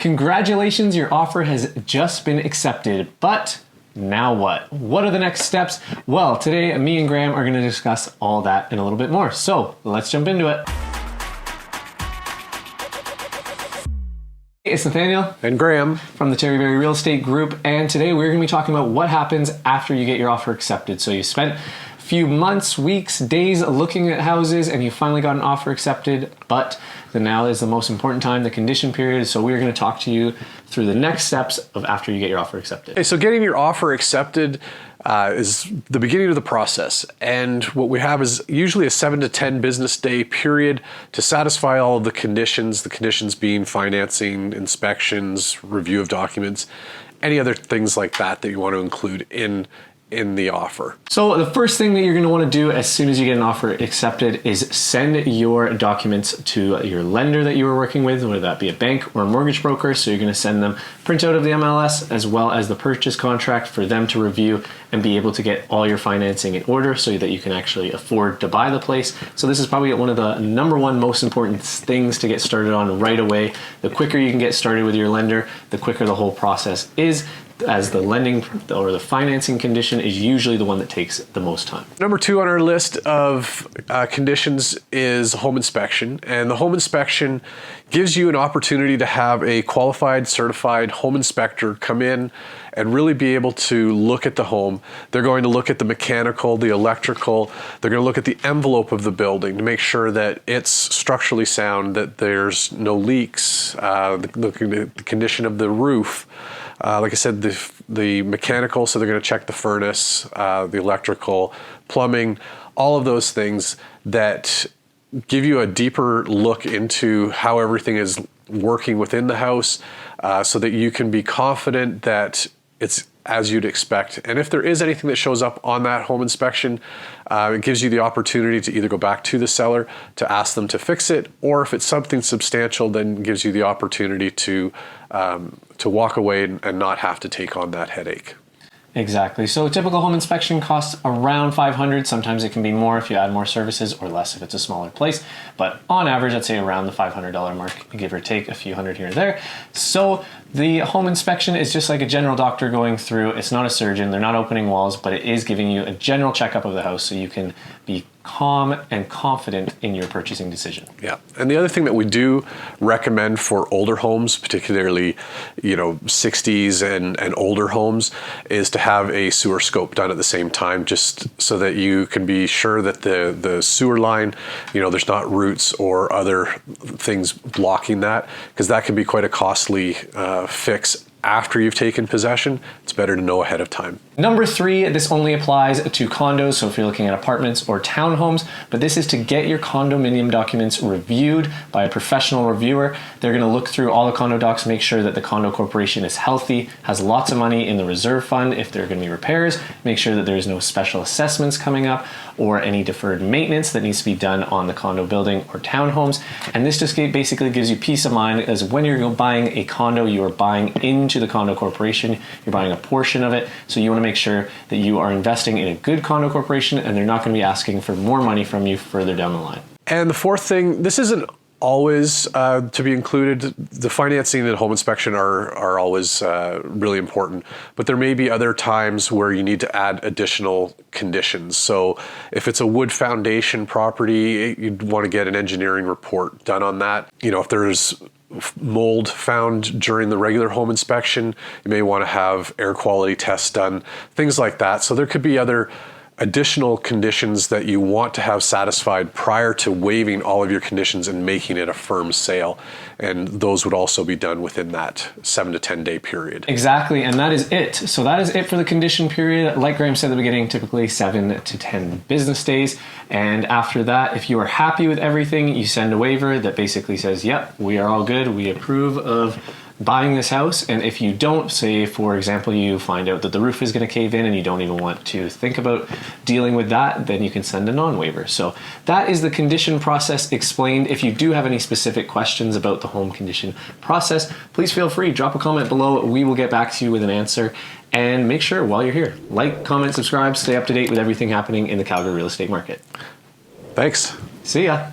Congratulations, your offer has just been accepted, but now what? What are the next steps? Well, today me and Graham are going to discuss all that and a little bit more. So let's jump into it. It's Nathaniel and Graham from the Terryberry Real Estate Group, and today we're going to be talking about what happens after you get your offer accepted. So you spent a few months, weeks, days looking at houses and you finally got an offer accepted, but now is the most important time, the condition period. So we're going to talk to you through the next steps of after you get your offer accepted. Okay, so getting your offer accepted is the beginning of the process, and what we have is usually a 7 to 10 business day period to satisfy all of the conditions being financing, inspections, review of documents, any other things like that you want to include in the offer. So the first thing that you're going to want to do as soon as you get an offer accepted is send your documents to your lender that you were working with, whether that be a bank or a mortgage broker. So you're going to send them printout of the MLS as well as the purchase contract for them to review and be able to get all your financing in order so that you can actually afford to buy the place. So this is probably one of the number one most important things to get started on right away. The quicker you can get started with your lender, the quicker the whole process is, as the lending or the financing condition is usually the one that takes the most time. Number 2 on our list of conditions is home inspection, and the home inspection gives you an opportunity to have a qualified, certified home inspector come in and really be able to look at the home. They're going to look at the mechanical, the electrical, they're going to look at the envelope of the building to make sure that it's structurally sound, that there's no leaks, looking at the condition of the roof. Like I said, the mechanical, so they're going to check the furnace, the electrical, plumbing, all of those things that give you a deeper look into how everything is working within the house, so that you can be confident that it's as you'd expect. And if there is anything that shows up on that home inspection, it gives you the opportunity to either go back to the seller to ask them to fix it, or if it's something substantial, then gives you the opportunity to walk away and not have to take on that headache. Exactly. So a typical home inspection costs around $500. Sometimes it can be more if you add more services, or less if it's a smaller place. But on average, I'd say around the $500 mark, give or take a few hundred here or there. So the home inspection is just like a general doctor going through. It's not a surgeon. They're not opening walls, but it is giving you a general checkup of the house so you can be calm and confident in your purchasing decision. Yeah. And the other thing that we do recommend for older homes, particularly, 60s and older homes, is to have a sewer scope done at the same time, just so that you can be sure that the sewer line, there's not roots or other things blocking that, because that can be quite a costly fix after you've taken possession. It's better to know ahead of time. Number 3, this only applies to condos, so if you're looking at apartments or townhomes, but this is to get your condominium documents reviewed by a professional reviewer. They're going to look through all the condo docs, make sure that the condo corporation is healthy, has lots of money in the reserve fund if there are going to be repairs, make sure that there's no special assessments coming up or any deferred maintenance that needs to be done on the condo building or townhomes. And this just basically gives you peace of mind, as when you're buying a condo, you are buying into the condo corporation, you're buying a portion of it, so you want to make sure that you are investing in a good condo corporation and they're not going to be asking for more money from you further down the line. And the 4th thing, this isn't always to be included. The financing and home inspection are always really important, but there may be other times where you need to add additional conditions. So if it's a wood foundation property, you'd want to get an engineering report done on that. If there's mold found during the regular home inspection, you may want to have air quality tests done, things like that. So there could be other additional conditions that you want to have satisfied prior to waiving all of your conditions and making it a firm sale. And those would also be done within that 7 to 10 day period. Exactly, and that is it. So that is it for the condition period. Like Graham said at the beginning, typically 7 to 10 business days. And after that, if you are happy with everything, you send a waiver that basically says, yep, we are all good, we approve of buying this house. And if you don't, say for example you find out that the roof is going to cave in and you don't even want to think about dealing with that, then you can send a non-waiver. So that is the condition process explained. If you do have any specific questions about the home condition process, please feel free, drop a comment below. We will get back to you with an answer. And make sure while you're here, like, comment, subscribe, stay up to date with everything happening in the Calgary real estate market. Thanks. See ya.